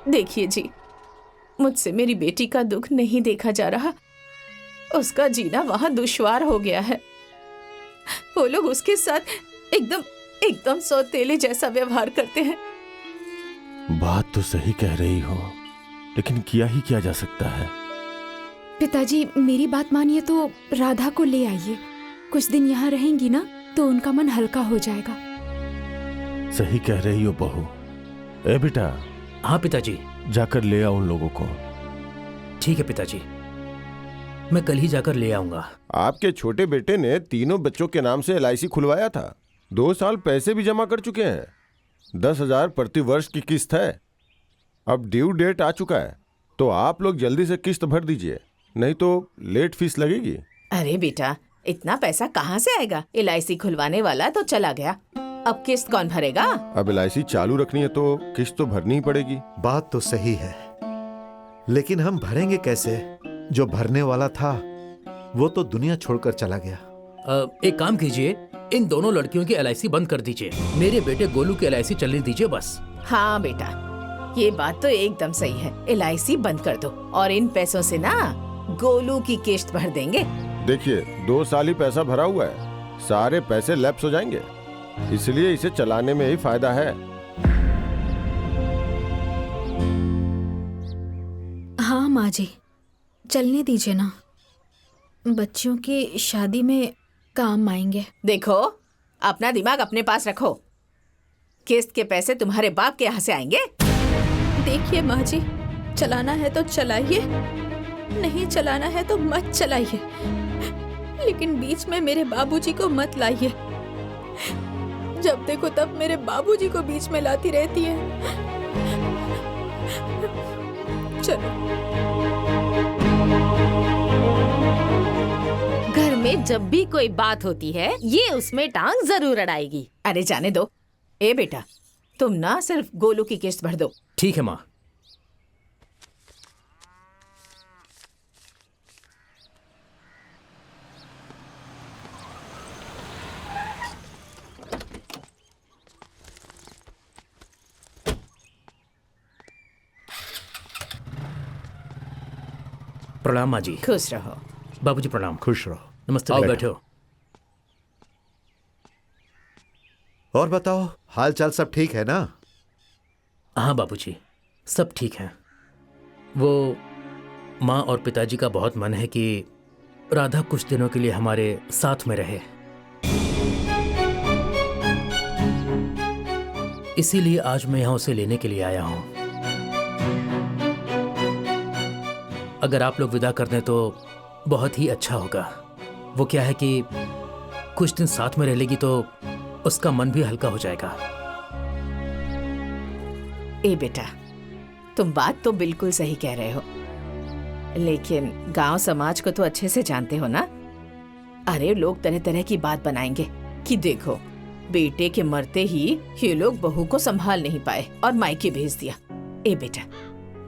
देखिए जी, मुझसे मेरी बेटी का दुख नहीं देखा जा रहा। उसका जीना वहां दुश्वार हो गया है। वो लोग उसके साथ एकदम एकदम सौतेले जैसा व्यवहार करते हैं। बात तो सही कह रही हो, लेकिन किया ही क्या जा सकता है। पिताजी, मेरी बात मानिए तो राधा को ले आइए। कुछ दिन यहाँ रहेंगी ना तो उनका मन हल्का हो जाएगा। सही कह रही हो बहू। ए बेटा। हाँ पिताजी। जाकर ले आओ उन लोगों को। ठीक है पिताजी, मैं कल ही जाकर ले आऊंगा। आपके छोटे बेटे ने तीनों बच्चों के नाम से LIC खुलवाया था। 2 साल पैसे भी जमा कर चुके हैं। 10,000 प्रति वर्ष की किस्त है। अब ड्यू डेट आ चुका है, तो आप लोग जल्दी से किस्त भर दीजिए, नहीं तो लेट फीस लगेगी। अरे बेटा, इतना पैसा कहाँ से आएगा? LIC खुलवाने वाला तो चला गया, अब किस्त कौन भरेगा? अब LIC चालू रखनी है तो किस्त तो भरनी ही पड़ेगी। बात तो सही है, लेकिन हम भरेंगे कैसे? जो भरने वाला था वो तो दुनिया छोड़कर चला गया। एक काम कीजिए, इन दोनों लड़कियों की LIC बंद कर दीजिए। मेरे बेटे गोलू की LIC चलने दीजिए बस। हाँ बेटा, ये बात तो एकदम सही है। LIC बंद कर दो और इन पैसों से ना गोलू की किस्त भर देंगे। देखिए, 2 साल ही पैसा भरा हुआ है, सारे पैसे लैप्स हो जाएंगे, इसलिए इसे चलाने में ही फायदा है। हाँ माँ जी, चलने दीजिए ना, बच्चियों की शादी में काम आएंगे। देखो, अपना दिमाग अपने पास रखो। किस्त के पैसे तुम्हारे बाप के यहाँ से आएंगे। देखिए माँ जी, चलाना है तो चलाइए, नहीं चलाना है तो मत चलाइए, लेकिन बीच में मेरे बाबूजी को मत लाइए। जब देखो तब मेरे बाबूजी को बीच में लाती रहती है। चलो। घर में जब भी कोई बात होती है ये उसमें टांग जरूर अड़ाएगी। अरे जाने दो। ए बेटा, तुम ना सिर्फ गोलू की किस्त भर दो। ठीक है माँ। प्रणाम माँ जी। खुश रहो। बाबूजी प्रणाम। खुश रहो। नमस्ते। आओ बैठो। और बताओ, हाल चाल सब ठीक है ना? हाँ बाबूजी, सब ठीक है। वो माँ और पिताजी का बहुत मन है कि राधा कुछ दिनों के लिए हमारे साथ में रहे, इसीलिए आज मैं यहाँ उसे लेने के लिए आया हूँ। अगर आप लोग विदा कर दें तो बहुत ही अच्छा होगा। वो क्या है कि कुछ दिन साथ में रह लेगी तो उसका मन भी हल्का हो जाएगा। ए बेटा, तुम बात तो बिल्कुल सही कह रहे हो, लेकिन गांव समाज को तो अच्छे से जानते हो ना। अरे लोग तरह तरह की बात बनाएंगे कि देखो, बेटे के मरते ही ये लोग बहू को संभाल नहीं पाए और मायके भेज दिया। ए बेटा,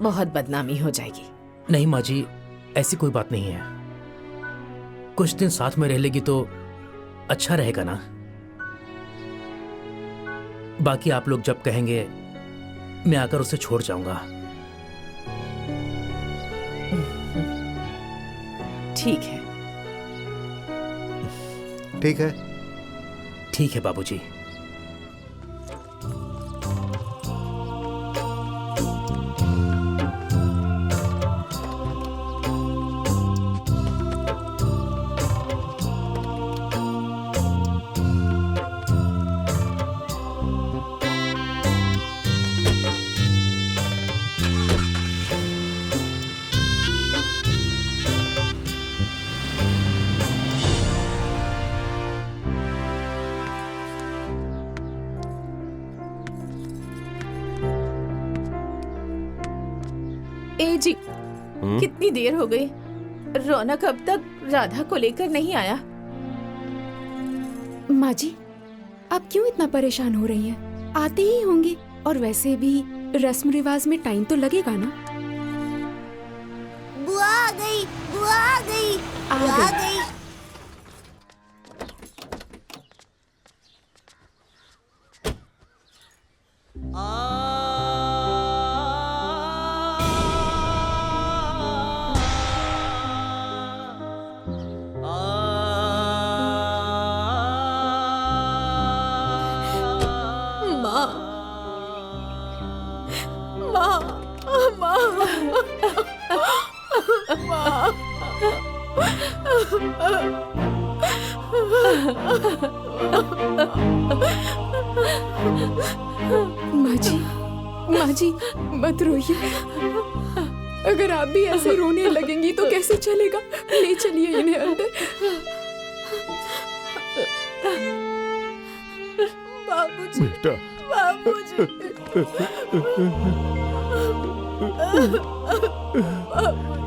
बहुत बदनामी हो जाएगी। नहीं माँ जी, ऐसी कोई बात नहीं है। कुछ दिन साथ में रह लेगी तो अच्छा रहेगा ना। बाकी आप लोग जब कहेंगे मैं आकर उसे छोड़ जाऊंगा। ठीक है। ठीक है। ठीक है बाबूजी। ए जी, कितनी देर हो गई, रौनक अब तक राधा को लेकर नहीं आया। माँ जी, आप क्यों इतना परेशान हो रही हैं? आते ही होंगे, और वैसे भी रस्म रिवाज में टाइम तो लगेगा ना। बुआ आ गई, बुआ आ गई, बुआ आ गई। माँ जी मत रोइए। अगर आप भी ऐसे रोने लगेंगी तो कैसे चलेगा? ले चलिए इन्हें अंदर। बाबूजी, बेटा बाबूजी।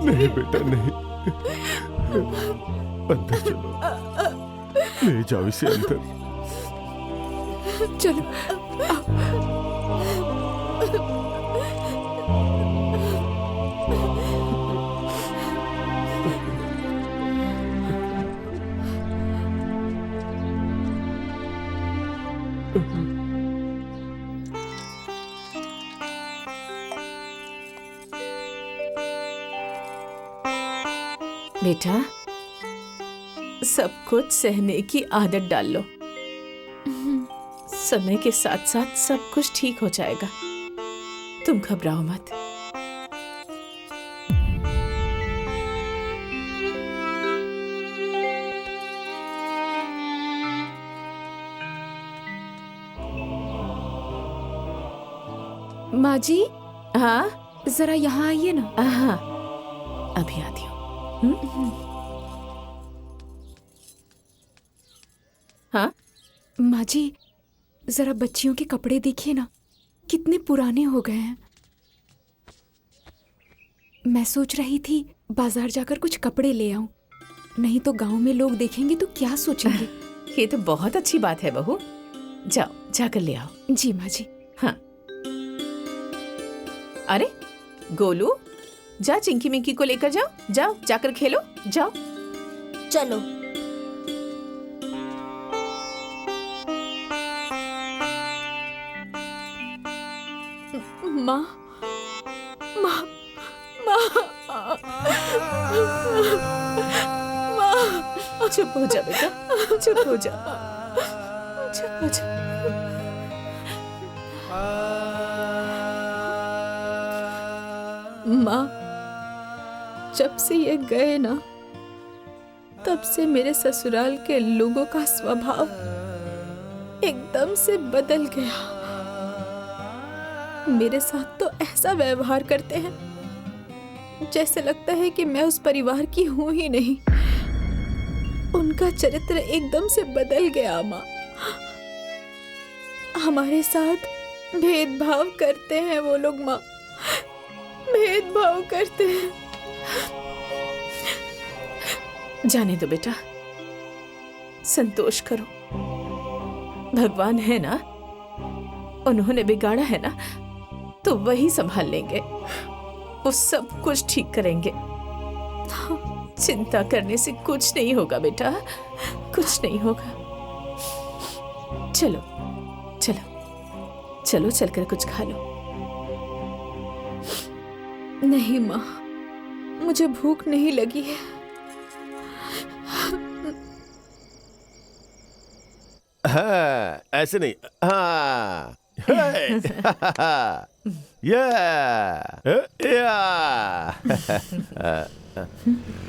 नहीं बेटा नहीं, अंदर चलो, ले जाओ इसे अंदर। चलो। बेटा, सब कुछ सहने की आदत डाल लो। समय के साथ साथ सब कुछ ठीक हो जाएगा। तुम घबराओ मत। माँ जी, हाँ जरा यहाँ आइए ना। हाँ, अभी आती हूँ। हाँ माँ जी, जरा बच्चियों के कपड़े देखिए ना, कितने पुराने हो गए हैं। मैं सोच रही थी बाजार जाकर कुछ कपड़े ले आऊं, नहीं तो गांव में लोग देखेंगे तो क्या सोचेंगे। ये तो बहुत अच्छी बात है बहू। जाओ, जाकर ले आओ। जी माँ जी। हाँ। अरे गोलू, जा चिंकी मिंकी को लेकर जाओ। जाओ, जाकर खेलो, जाओ। चलो। माँ, माँ, माँ, माँ। चुप हो जा बेटा, चुप हो जा, चुप हो जा। माँ, जब से ये गए ना, तब से मेरे ससुराल के लोगों का स्वभाव एकदम से बदल गया। मेरे साथ तो ऐसा व्यवहार करते हैं जैसे लगता है कि मैं उस परिवार की हूं ही नहीं। उनका चरित्र एकदम से बदल गया माँ। हमारे साथ भेदभाव करते हैं वो लोग माँ, भेदभाव करते हैं। जाने दो बेटा, संतोष करो। भगवान है ना, उन्होंने बिगाड़ा है ना, तो वही संभाल लेंगे। वो सब कुछ ठीक करेंगे। चिंता करने से कुछ नहीं होगा बेटा, कुछ नहीं होगा। चलो चलो चलो, चलकर कुछ खा लो। नहीं माँ, मुझे भूख नहीं लगी है। हाँ, ऐसे नहीं। हाँ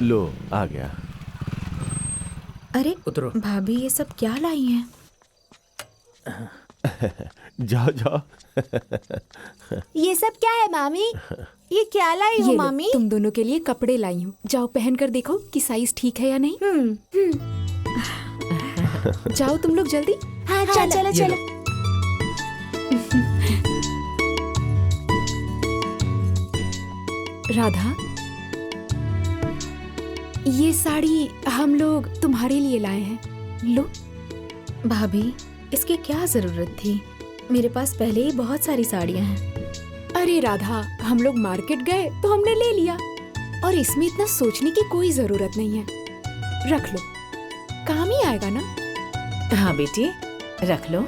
लो, आ गया। अरे उतरो। भाभी, ये सब क्या लाई हैं? जाओ जाओ। ये सब क्या है मामी? ये क्या लाई हो ये लो, मामी? तुम दोनों के लिए कपड़े लाई हूँ। जाओ पहन कर देखो कि साइज ठीक है या नहीं। जाओ तुम लोग जल्दी। हाँ चलो ये चलो। लो। राधा, ये साड़ी हम लोग तुम्हारे लिए लाए हैं, लो। भाभी, इसकी क्या जरूरत थी? मेरे पास पहले ही बहुत सारी साड़ियाँ हैं। अरे राधा, हम लोग मार्केट गए तो हमने ले लिया, और इसमें इतना सोचने की कोई जरूरत नहीं है। रख लो, काम ही आएगा ना। हाँ बेटी, रख लो।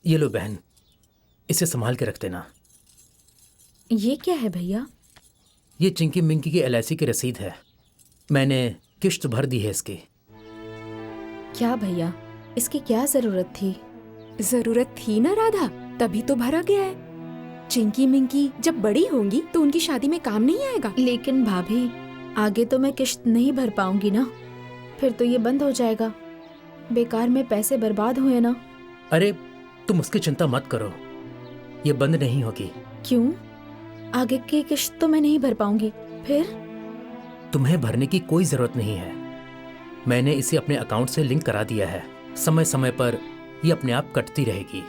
ये लो बहन, इसे संभाल के रख देना। ये क्या है भैया? ये चिंकी मिंकी की LIC की रसीद है। मैंने किश्त भर दी है इसकी। क्या भैया, इसकी क्या जरूरत थी? जरूरत थी ना राधा, तभी तो भरा गया है। चिंकी मिंकी जब बड़ी होंगी तो उनकी शादी में काम नहीं आएगा। लेकिन भाभी, आगे तो मैं किश्त नहीं भर पाऊंगी ना, फिर तो ये बंद हो जाएगा। बेकार में पैसे बर्बाद हुए ना। अरे तुम उसकी चिंता मत करो, ये बंद नहीं होगी। क्यों? आगे की किश्त तो मैं नहीं भर पाऊंगी, फिर? तुम्हें भरने की कोई जरूरत नहीं है। मैंने इसे अपने अकाउंट से लिंक करा दिया है। समय समय पर ये अपने आप कटती रहेगी।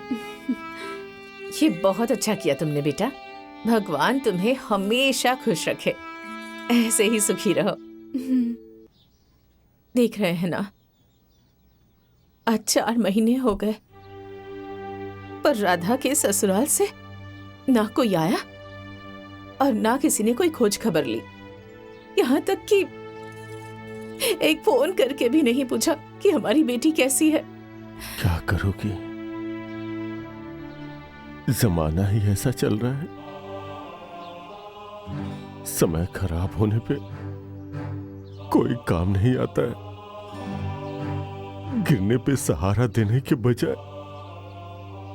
ये बहुत अच्छा किया तुमने बेटा। भगवान तुम्हें हमेशा खुश रखे, ऐसे ही सुखी रहो। देख रहे हैं ना, आज 4 महीने हो गए, पर राधा के ससुराल से ना कोई आया और ना किसी ने कोई खोज खबर ली। यहाँ तक कि एक फोन करके भी नहीं पूछा कि हमारी बेटी कैसी है। क्या करोगी, जमाना ही ऐसा चल रहा है। समय खराब होने पे कोई काम नहीं आता है। गिरने पे सहारा देने के बजाय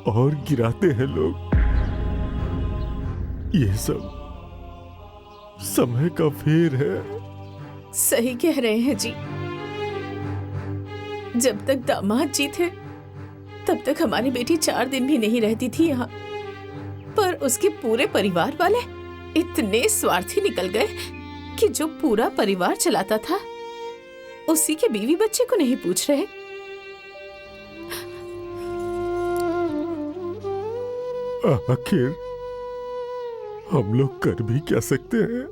और गिराते हैं लोग। ये सब समय का फेर है। सही कह रहे हैं जी। जब तक दामाद जी थे तब तक हमारी बेटी 4 दिन भी नहीं रहती थी यहाँ, पर उसके पूरे परिवार वाले इतने स्वार्थी निकल गए कि जो पूरा परिवार चलाता था उसी के बीवी बच्चे को नहीं पूछ रहे। आखिर हम लोग कर भी क्या सकते हैं?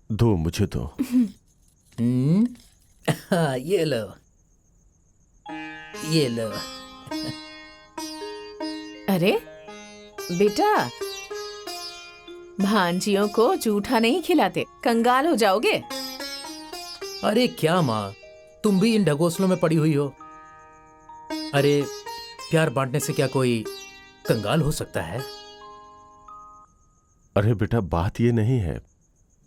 दो, मुझे दो। ये लो, ये लो। अरे बेटा, भांजियों को जूठा नहीं खिलाते, कंगाल हो जाओगे। अरे क्या माँ, तुम भी इन ढगोसलों में पड़ी हुई हो। अरे प्यार बांटने से क्या कोई कंगाल हो सकता है? अरे बेटा, बात ये नहीं है।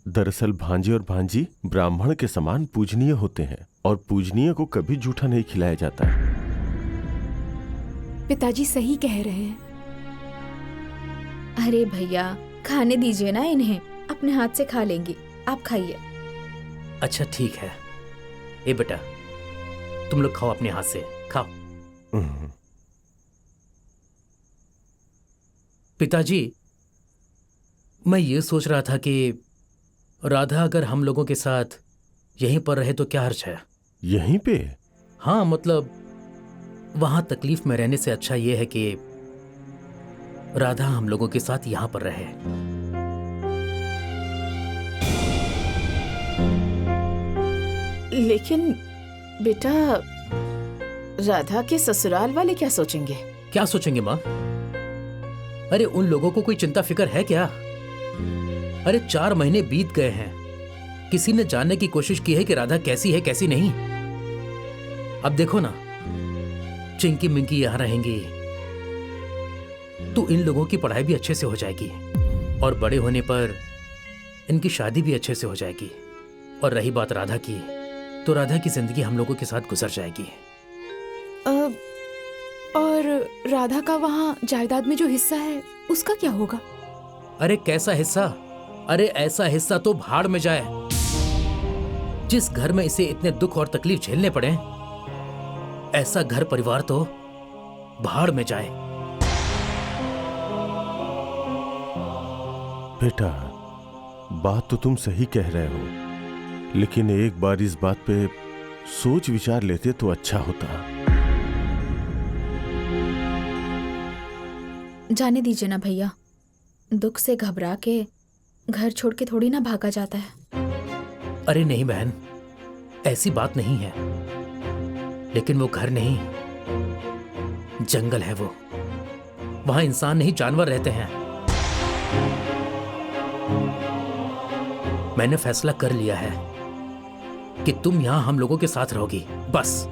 दरअसल भांजे और भांजी ब्राह्मण के समान पूजनीय होते हैं और पूजनीय को कभी जूठा नहीं खिलाया जाता। पिताजी सही कह रहे हैं। अरे भैया, खाने दीजिए ना इन्हें, अपने हाथ से खा लेंगी। आप खाइए। अच्छा ठीक है। ए बेटा, तुम लोग खाओ अपने हाथ से, खाओ। पिताजी, मैं ये सोच रहा था कि राधा अगर हम लोगों के साथ यहीं पर रहे तो क्या हर्ज है? यहीं पे? हाँ, मतलब वहां तकलीफ में रहने से अच्छा यह है कि राधा हम लोगों के साथ यहां पर रहे। लेकिन बेटा, राधा के ससुराल वाले क्या सोचेंगे? क्या सोचेंगे माँ? अरे उन लोगों को कोई चिंता फिक्र है क्या? अरे 4 महीने बीत गए हैं, किसी ने जानने की कोशिश की है कि राधा कैसी है कैसी नहीं? अब देखो ना, चिंकी मिंकी यहां रहेंगी तो इन लोगों की पढ़ाई भी अच्छे से हो जाएगी और बड़े होने पर इनकी शादी भी अच्छे से हो जाएगी। और रही बात राधा की, तो राधा की जिंदगी हम लोगों के साथ गुजर जाएगी। और राधा का वहाँ जायदाद में जो हिस्सा है उसका क्या होगा? अरे कैसा हिस्सा? अरे ऐसा हिस्सा तो भाड़ में जाए। जिस घर में इसे इतने दुख और तकलीफ झेलने पड़े, ऐसा घर परिवार तो भाड़ में जाए। बेटा, बात तो तुम सही कह रहे हो, लेकिन एक बार इस बात पे सोच विचार लेते तो अच्छा होता। जाने दीजिए ना भैया, दुख से घबरा के घर छोड़ के थोड़ी ना भागा जाता है। अरे नहीं बहन, ऐसी बात नहीं है, लेकिन वो घर नहीं, जंगल है वो। वहां इंसान नहीं जानवर रहते हैं। मैंने फैसला कर लिया है कि तुम यहां हम लोगों के साथ रहोगी, बस।